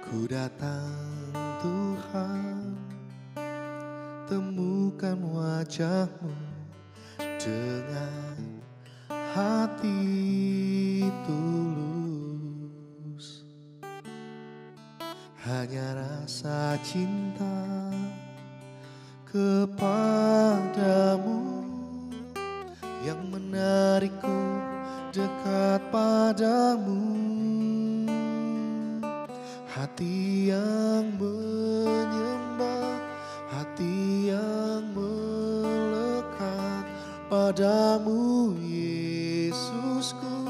Ku datang Tuhan, temukan wajah-Mu dengan hati tulus. Hanya rasa cinta kepadamu yang menarikku dekat padamu. Hati yang menyembah, hati yang melekat padamu, Yesusku,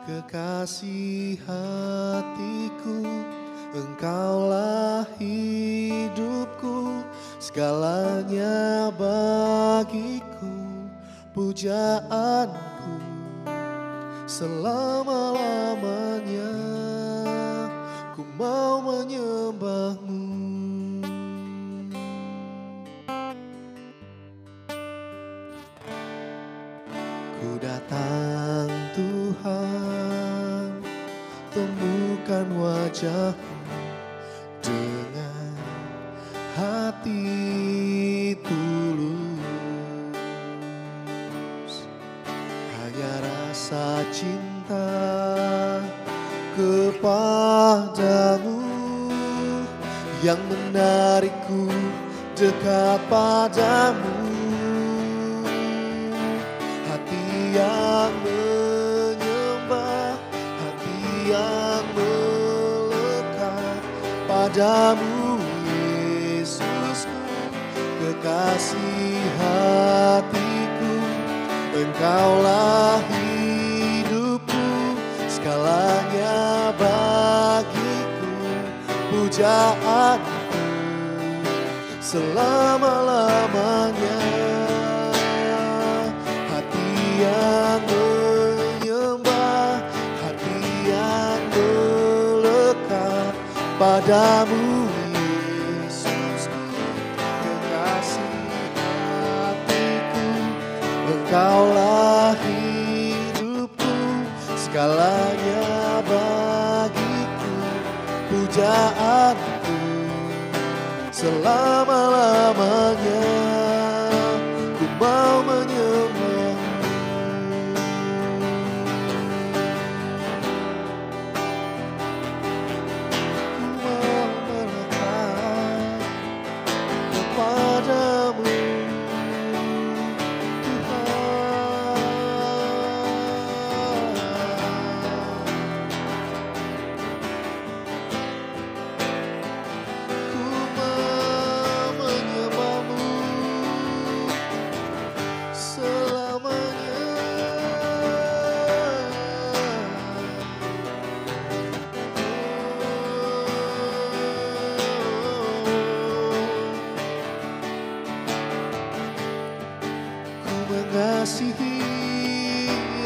kekasih hatiku. Engkaulah hidupku, segalanya bagiku, pujaanku selama-lamanya. Ku mau menyembah-Mu. Ku datang Tuhan, temukan wajah-Mu dengan hati tulus. Hanya rasa cinta kepadamu yang menarikku dekat padamu. Hati yang menyembah, hati yang melekat padamu, Yesusku, kekasih hatiku. Engkaulah hidupku, segalanya bagiku, pujaanku selama-lamanya. Hati yang menyembah, hati yang melekat padamu, Yesusku, kekasih hatiku. Engkaulah hidupku, segalanya bagiku, pujaanku selama-lamanya. Ku mau menyembah-Mu. Ku mau melekat kepadamu, mengasihi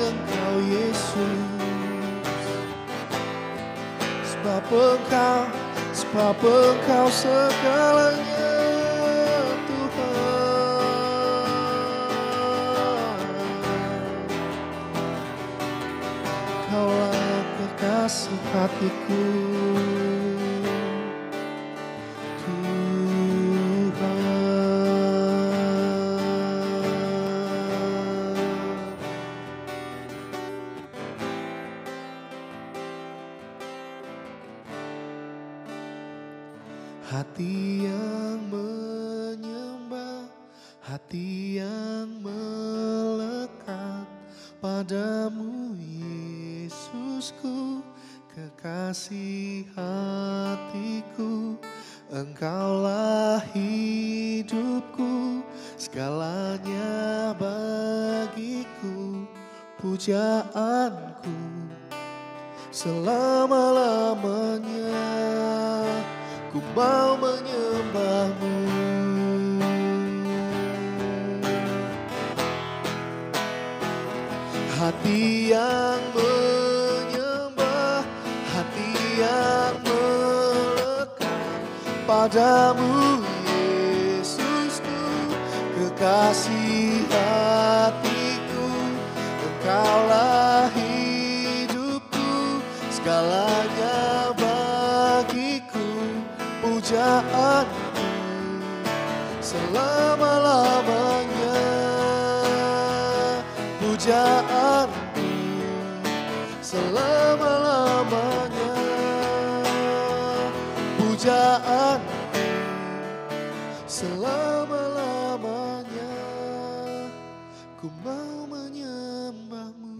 Engkau, Yesus, sebab Engkau segalanya, Tuhan. Engkaulah kekasih hatiku, hati yang menyembah, hati yang melekat padamu, Yesusku, kekasih hatiku. Engkaulah hidupku, segalanya bagiku, pujaanku selama-lamanya. Ku mau menyembah-Mu. Hati yang menyembah, hati yang melekat padamu, Yesusku, kekasih hatiku. Engkaulah hidupku, segalanya bagiku, pujaanku selama-lamanya, pujaanku selama-lamanya, pujaanku selama-lamanya, ku mau menyembahmu.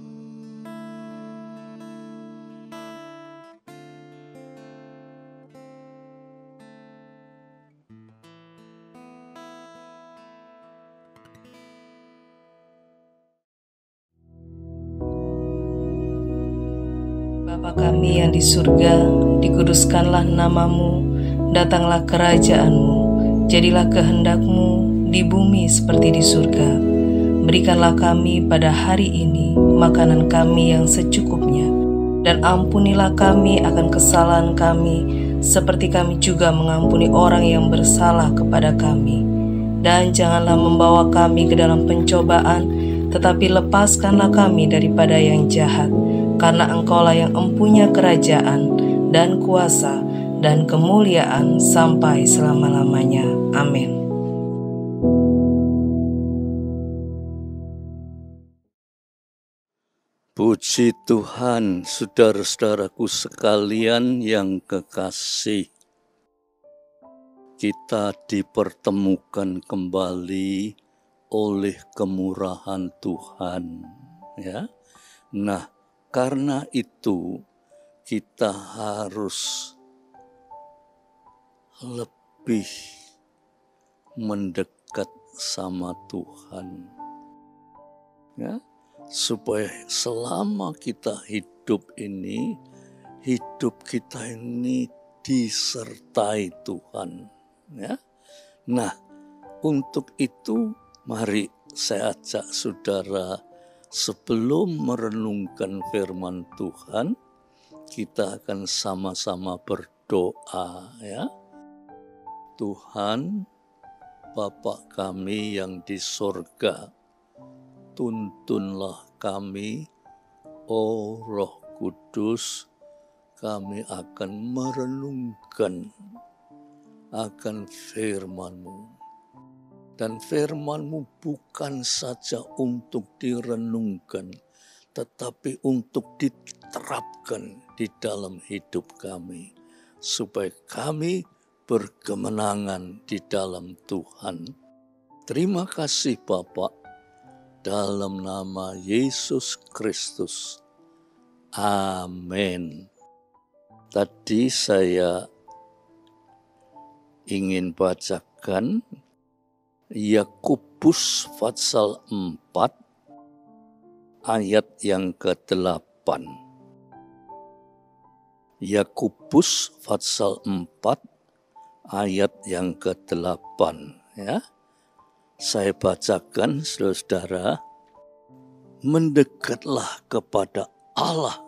Bapa kami yang di surga, dikuduskanlah namamu, datanglah kerajaan-Mu, jadilah kehendak-Mu di bumi seperti di surga. Berikanlah kami pada hari ini makanan kami yang secukupnya, dan ampunilah kami akan kesalahan kami, seperti kami juga mengampuni orang yang bersalah kepada kami. Dan janganlah membawa kami ke dalam pencobaan, tetapi lepaskanlah kami daripada yang jahat. Karena Engkaulah yang empunya kerajaan dan kuasa dan kemuliaan sampai selama-lamanya. Amin. Puji Tuhan, saudara-saudaraku sekalian yang kekasih. Kita dipertemukan kembali oleh kemurahan Tuhan, ya. Nah, karena itu kita harus lebih mendekat sama Tuhan, ya, supaya selama kita hidup kita ini disertai Tuhan, ya. Nah, untuk itu mari saya ajak saudara, sebelum merenungkan firman Tuhan, kita akan sama-sama berdoa, ya. Tuhan, Bapa kami yang di sorga, tuntunlah kami, oh Roh Kudus, kami akan merenungkan akan firman-Mu. Dan firman-Mu bukan saja untuk direnungkan, tetapi untuk diterapkan di dalam hidup kami, supaya kami berkemenangan di dalam Tuhan. Terima kasih Bapa, dalam nama Yesus Kristus. Amin. Tadi saya ingin bacakan Yakobus pasal 4 ayat yang ke-8. Yakobus pasal 4 ayat yang ke-8, ya. Saya bacakan, saudara. Mendekatlah kepada Allah,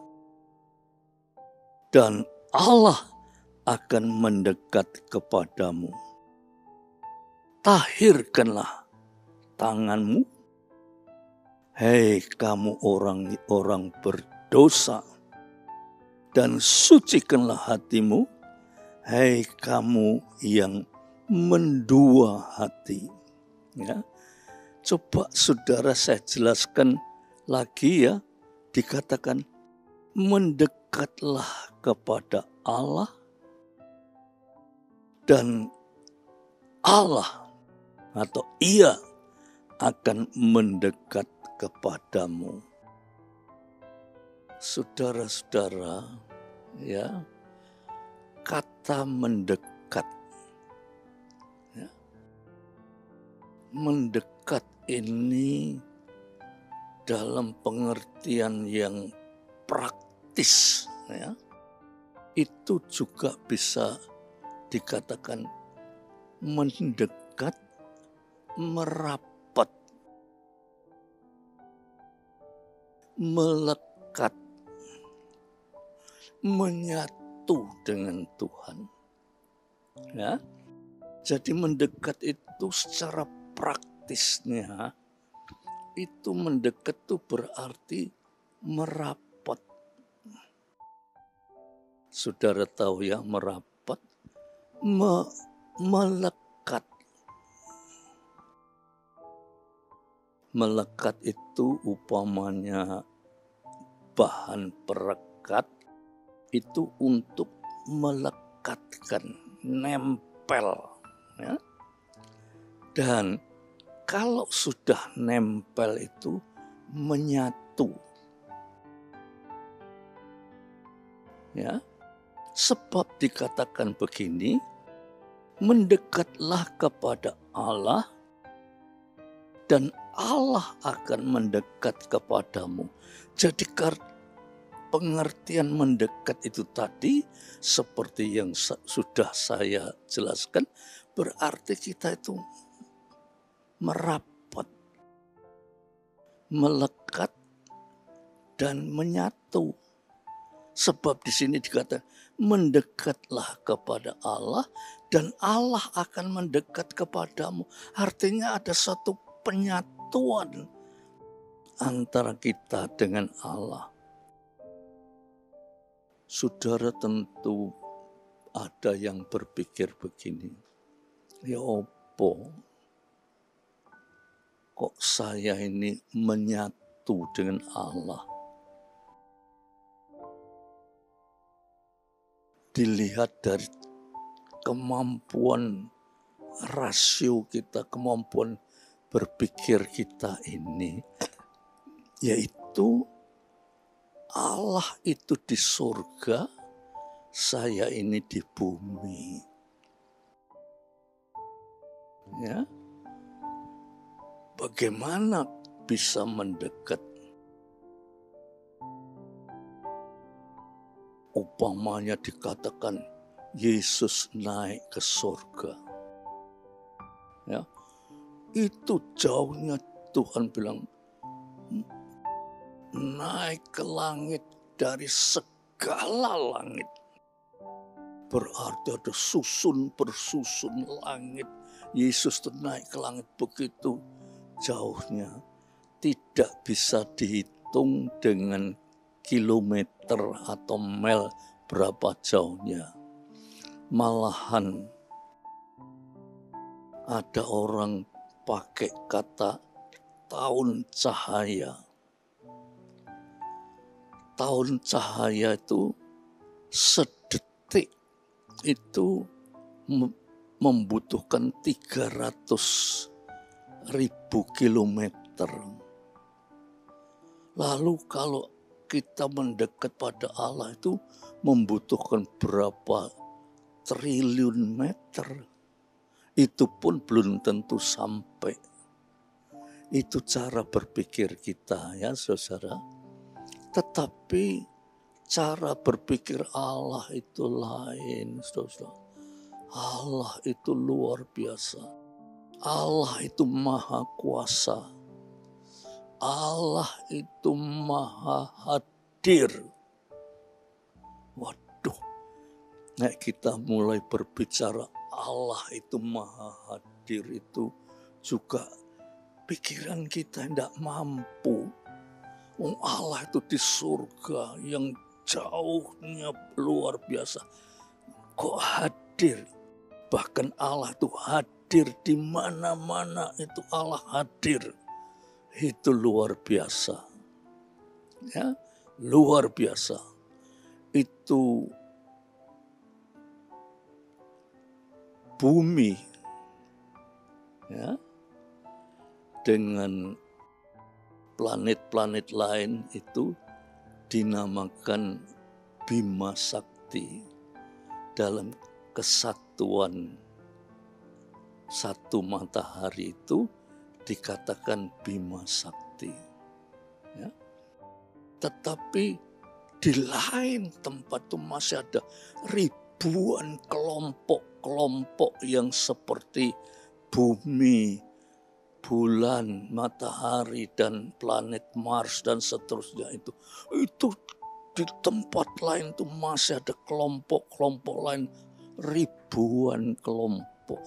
dan Allah akan mendekat kepadamu. Tahirkanlah tanganmu, hei kamu orang-orang berdosa, dan sucikanlah hatimu, hei kamu yang mendua hati. Ya, coba saudara saya jelaskan lagi, ya. Dikatakan mendekatlah kepada Allah, dan Allah atau Ia akan mendekat kepadamu. Saudara-saudara, ya, kata mendekat, ya, mendekat ini dalam pengertian yang praktis, ya, itu juga bisa dikatakan mendekat, merapat, melekat, menyatu dengan Tuhan. Ya, jadi mendekat itu secara praktisnya, itu mendekat itu berarti merapat. Saudara tahu ya, merapat melekat. Melekat itu upamanya bahan perekat itu untuk melekatkan, nempel. Ya. Dan kalau sudah nempel itu menyatu. Ya. Sebab dikatakan begini, mendekatlah kepada Allah dan Allah akan mendekat kepadamu. Jadi pengertian mendekat itu tadi seperti yang sudah saya jelaskan, berarti kita itu merapat, melekat dan menyatu. Sebab di sini dikatakan mendekatlah kepada Allah dan Allah akan mendekat kepadamu. Artinya ada satu penyatuan antara kita dengan Allah. Saudara tentu ada yang berpikir begini, ya opo kok saya ini menyatu dengan Allah? Dilihat dari kemampuan rasio kita, kemampuan berpikir kita ini, yaitu Allah itu di surga, saya ini di bumi. Ya, bagaimana bisa mendekat? Upamanya dikatakan Yesus naik ke surga. Ya, itu jauhnya Tuhan bilang naik ke langit dari segala langit. Berarti ada susun bersusun langit. Yesus itu naik ke langit begitu jauhnya. Tidak bisa dihitung dengan kilometer atau mil berapa jauhnya. Malahan ada orang pakai kata tahun cahaya. Tahun cahaya itu sedetik itu membutuhkan 300.000 kilometer. Lalu kalau kita mendekat pada Allah itu membutuhkan berapa triliun meter. Itu pun belum tentu sampai. Itu cara berpikir kita ya saudara. Tetapi cara berpikir Allah itu lain saudara. Allah itu luar biasa. Allah itu maha kuasa. Allah itu maha hadir. Waduh, kita mulai berbicara Allah itu maha hadir itu juga pikiran kita tidak mampu. Allah itu di surga yang jauhnya luar biasa. Kok hadir? Bahkan Allah itu hadir di mana-mana itu Allah hadir. Itu luar biasa. Ya, luar biasa. Itu bumi ya, dengan planet-planet lain itu dinamakan Bima Sakti. Dalam kesatuan satu matahari itu dikatakan Bima Sakti. Ya. Tetapi di lain tempat itu masih ada ribuan kelompok-kelompok yang seperti bumi, bulan, matahari, dan planet Mars, dan seterusnya itu. Itu di tempat lain itu masih ada kelompok-kelompok lain, ribuan kelompok.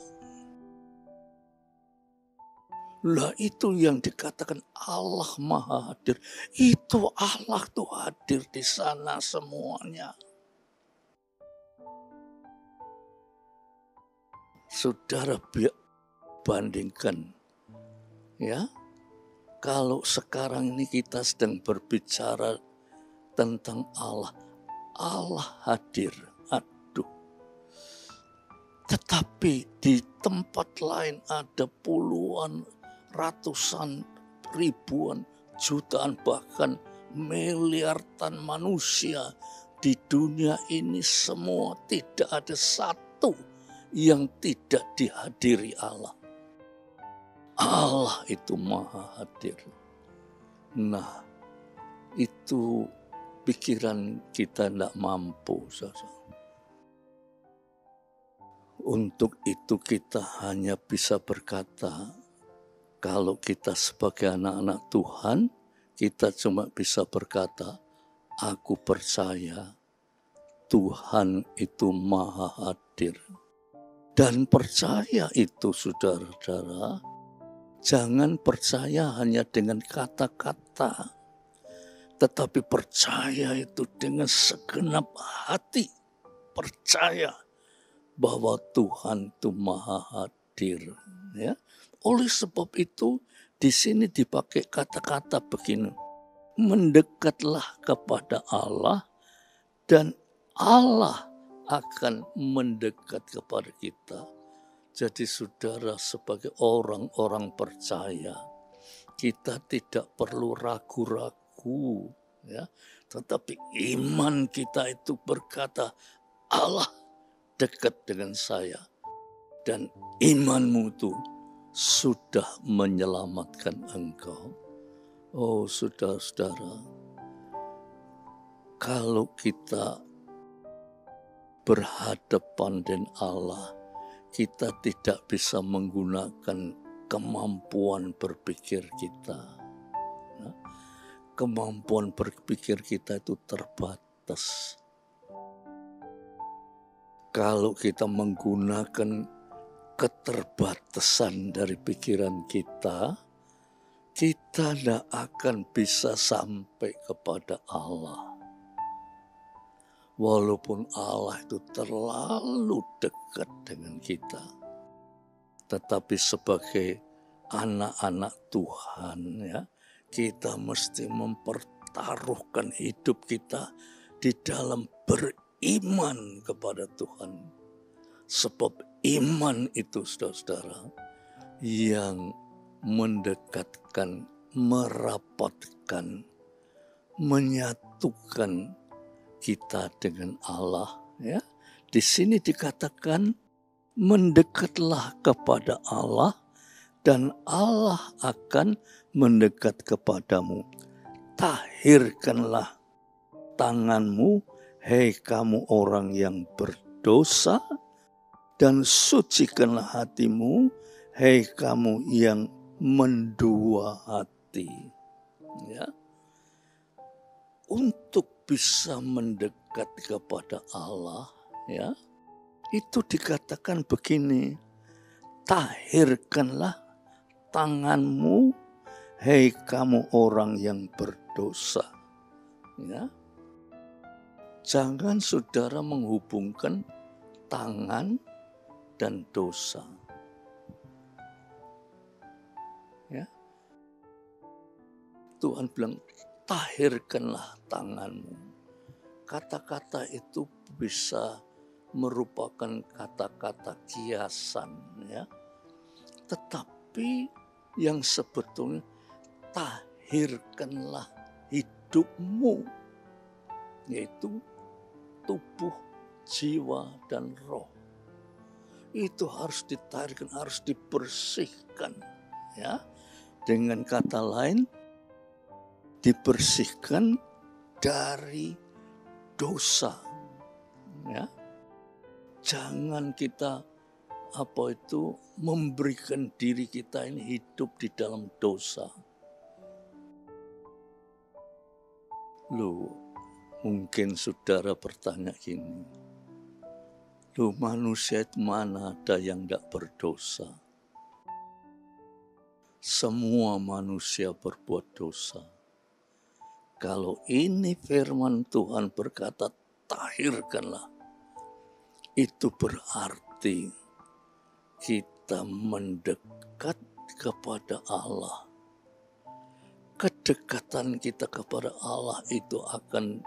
Lah itu yang dikatakan Allah Maha Hadir. Itu Allah tuh hadir di sana semuanya. Saudara bandingkan, ya. Kalau sekarang ini kita sedang berbicara tentang Allah, Allah hadir. Aduh. Tetapi di tempat lain ada puluhan, ratusan, ribuan, jutaan, bahkan miliaran manusia di dunia ini, semua tidak ada satu yang tidak dihadiri Allah. Allah itu maha hadir. Nah, itu pikiran kita tidak mampu. Untuk itu kita hanya bisa berkata, kalau kita sebagai anak-anak Tuhan, kita cuma bisa berkata, aku percaya Tuhan itu maha hadir. Dan percaya itu, saudara-saudara, jangan percaya hanya dengan kata-kata, tetapi percaya itu dengan segenap hati. Percaya bahwa Tuhan itu maha hadir. Ya. Oleh sebab itu, di sini dipakai kata-kata begini. Mendekatlah kepada Allah dan Allah akan mendekat kepada kita. Jadi saudara, sebagai orang-orang percaya, kita tidak perlu ragu-ragu, ya. Tetapi iman kita itu berkata, Allah dekat dengan saya. Dan imanmu itu sudah menyelamatkan engkau. Oh saudara-saudara, kalau kita berhadapan dengan Allah, kita tidak bisa menggunakan kemampuan berpikir kita. Kemampuan berpikir kita itu terbatas. Kalau kita menggunakan keterbatasan dari pikiran kita tidak akan bisa sampai kepada Allah. Walaupun Allah itu terlalu dekat dengan kita, tetapi sebagai anak-anak Tuhan, ya, kita mesti mempertaruhkan hidup kita di dalam beriman kepada Tuhan. Sebab iman itu, saudara-saudara, yang mendekatkan, merapatkan, menyatukan kita dengan Allah, ya. Di sini dikatakan mendekatlah kepada Allah dan Allah akan mendekat kepadamu. Tahirkanlah tanganmu, hei kamu orang yang berdosa, dan sucikanlah hatimu, hei kamu yang mendua hati. Ya. Untuk bisa mendekat kepada Allah, ya, itu dikatakan begini, tahirkanlah tanganmu, hei kamu orang yang berdosa. Ya. Jangan saudara menghubungkan tangan dan dosa. Ya. Tuhan bilang, tahirkanlah tanganmu. Kata-kata itu bisa merupakan kata-kata kiasan, ya. Tetapi yang sebetulnya tahirkanlah hidupmu, yaitu tubuh, jiwa, dan roh. Itu harus ditahirkan, harus dibersihkan, ya. Dengan kata lain, dibersihkan dari dosa, ya. Jangan kita memberikan diri kita ini hidup di dalam dosa. Loh, mungkin saudara bertanya gini, loh, manusia itu mana ada yang tidak berdosa? Semua manusia berbuat dosa. Kalau ini firman Tuhan berkata, tahirkanlah, itu berarti kita mendekat kepada Allah, kedekatan kita kepada Allah itu akan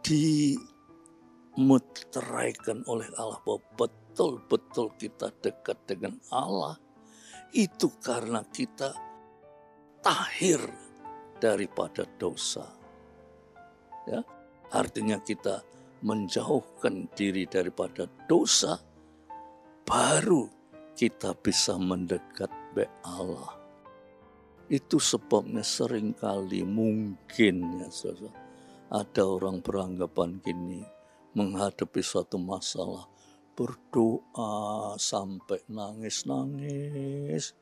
dimeteraikan oleh Allah bahwa betul-betul kita dekat dengan Allah. Itu karena kita tahir daripada dosa. Ya, artinya kita menjauhkan diri daripada dosa, baru kita bisa mendekat be Allah. Itu sebabnya seringkali mungkin ya saudara, ada orang beranggapan gini, menghadapi suatu masalah, berdoa sampai nangis-nangis,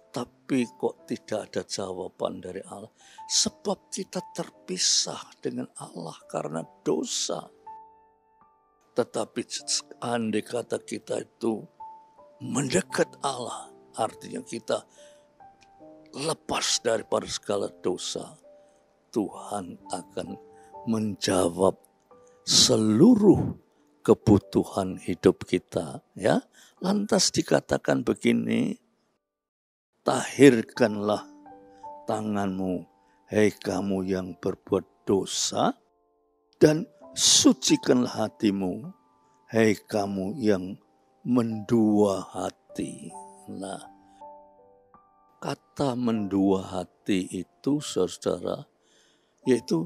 tapi kok tidak ada jawaban dari Allah. Sebab kita terpisah dengan Allah karena dosa. Tetapi andai kata kita itu mendekat Allah, artinya kita lepas daripada segala dosa, Tuhan akan menjawab seluruh kebutuhan hidup kita. Ya, lantas dikatakan begini, tahirkanlah tanganmu, hei kamu yang berbuat dosa, dan sucikanlah hatimu, hei kamu yang mendua hati. Nah, kata mendua hati itu, saudara, yaitu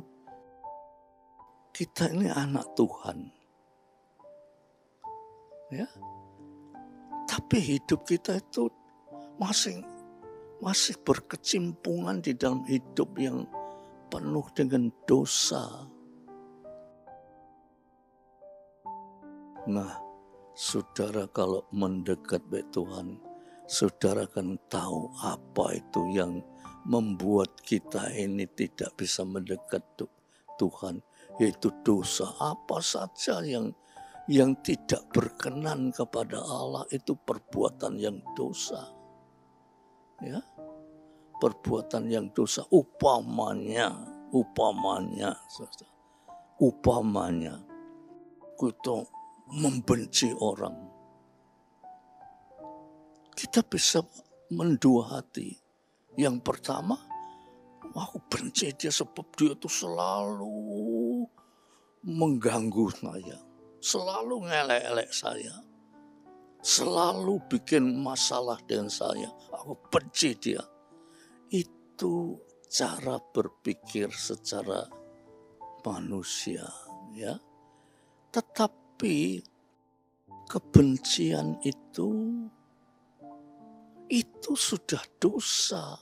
kita ini anak Tuhan. Ya. Tapi hidup kita itu masih berkecimpungan di dalam hidup yang penuh dengan dosa. Nah, saudara kalau mendekat baik Tuhan, saudara akan tahu apa itu yang membuat kita ini tidak bisa mendekat Tuhan, yaitu dosa. Apa saja yang tidak berkenan kepada Allah itu perbuatan yang dosa. Ya, perbuatan yang dosa. Upamanya, kita membenci orang, kita bisa mendua hati. Yang pertama, aku benci dia sebab dia itu selalu mengganggu saya, selalu ngelek-elek saya, selalu bikin masalah dengan saya. Aku benci dia. Itu cara berpikir secara manusia, ya. Tetapi kebencian itu sudah dosa.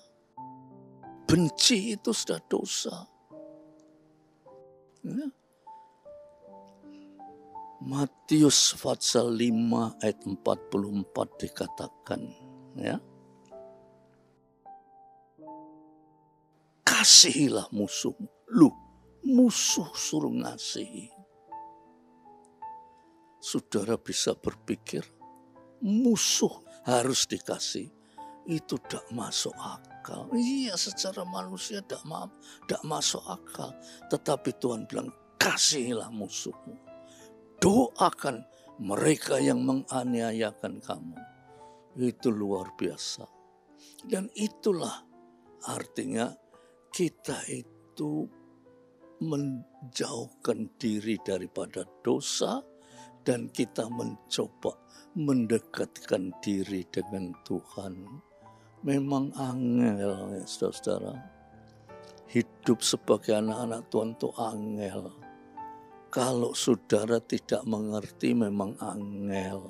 Benci itu sudah dosa. Ya. Matius pasal 5 ayat 44 dikatakan, ya. Kasihilah musuhmu. Musuh suruh ngasihi. Saudara bisa berpikir, musuh harus dikasih. Itu tidak masuk akal. Iya, secara manusia tidak masuk akal. Tetapi Tuhan bilang, kasihilah musuhmu. Doakan mereka yang menganiayakan kamu. Itu luar biasa. Dan itulah artinya kita itu menjauhkan diri daripada dosa dan kita mencoba mendekatkan diri dengan Tuhan. Memang angel ya saudara. Hidup sebagai anak-anak Tuhan itu angel. Kalau saudara tidak mengerti memang angel.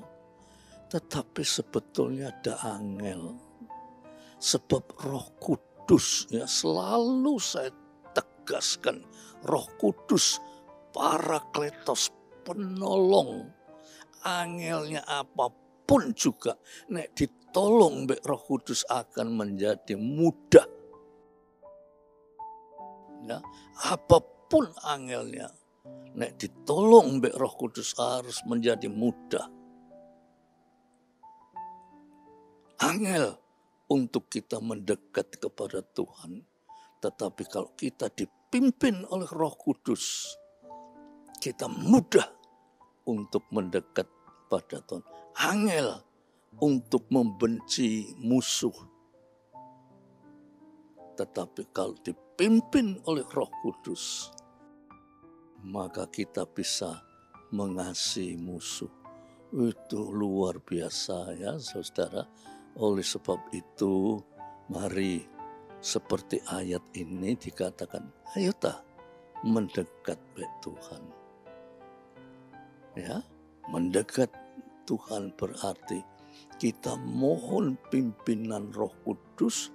Tetapi sebetulnya ada angel. Sebab Roh Kudus, ya selalu saya tegaskan, Roh Kudus, Parakletos, penolong, angelnya apapun juga, nek ditolong mbek Roh Kudus akan menjadi mudah. Ya, apapun angelnya, nek ditolong mbek Roh Kudus harus menjadi mudah. Angel untuk kita mendekat kepada Tuhan. Tetapi kalau kita dipimpin oleh Roh Kudus, kita mudah untuk mendekat pada Tuhan. Angel untuk membenci musuh. Tetapi kalau dipimpin oleh Roh Kudus, maka kita bisa mengasihi musuh. Itu luar biasa ya saudara. Oleh sebab itu, mari seperti ayat ini dikatakan, ayo mendekat baik Tuhan. Ya, mendekat Tuhan berarti kita mohon pimpinan Roh Kudus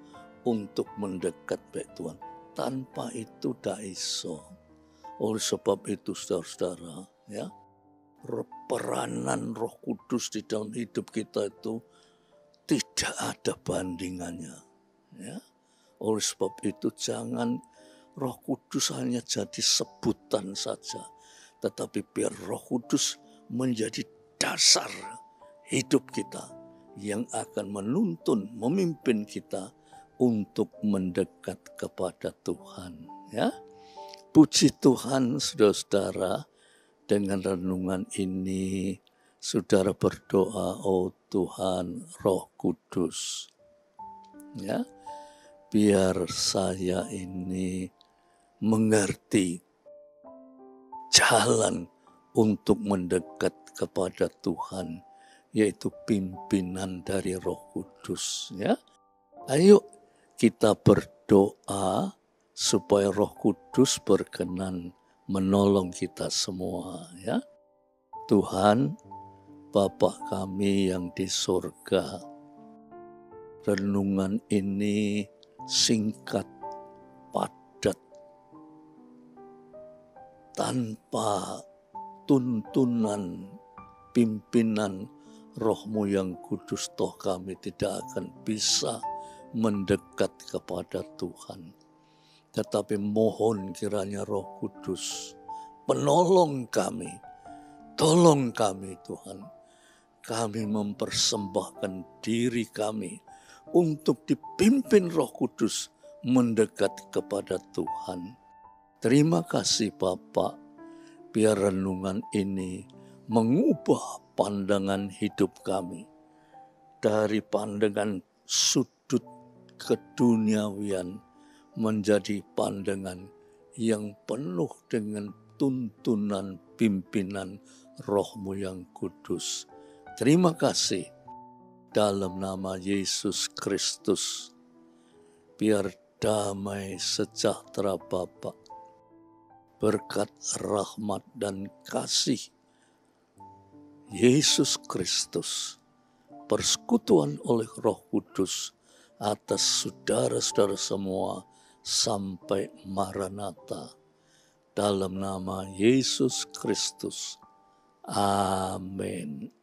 untuk mendekat baik Tuhan. Tanpa itu tidak iso. Oleh sebab itu saudara-saudara, ya, peranan Roh Kudus di dalam hidup kita itu tidak ada bandingannya. Ya. Oleh sebab itu jangan Roh Kudus hanya jadi sebutan saja, tetapi biar Roh Kudus menjadi dasar hidup kita yang akan menuntun, memimpin kita untuk mendekat kepada Tuhan. Ya, puji Tuhan, saudara-saudara, dengan renungan ini saudara berdoa, oh Tuhan Roh Kudus, ya, biar saya ini mengerti jalan untuk mendekat kepada Tuhan, yaitu pimpinan dari Roh Kudus. Ya, ayo kita berdoa supaya Roh Kudus berkenan menolong kita semua. Ya, Tuhan, Bapa kami yang di surga, renungan ini singkat, padat, tanpa tuntunan pimpinan Roh-Mu yang kudus, toh kami tidak akan bisa mendekat kepada Tuhan. Tetapi mohon kiranya Roh Kudus penolong kami, tolong kami Tuhan. Kami mempersembahkan diri kami untuk dipimpin Roh Kudus mendekat kepada Tuhan. Terima kasih Bapa, biar renungan ini mengubah pandangan hidup kami dari pandangan sudut keduniawian menjadi pandangan yang penuh dengan tuntunan pimpinan Roh-Mu yang kudus. Terima kasih dalam nama Yesus Kristus. Biar damai sejahtera Bapa, berkat rahmat dan kasih Yesus Kristus, persekutuan oleh Roh Kudus atas saudara-saudara semua sampai Maranatha. Dalam nama Yesus Kristus. Amin.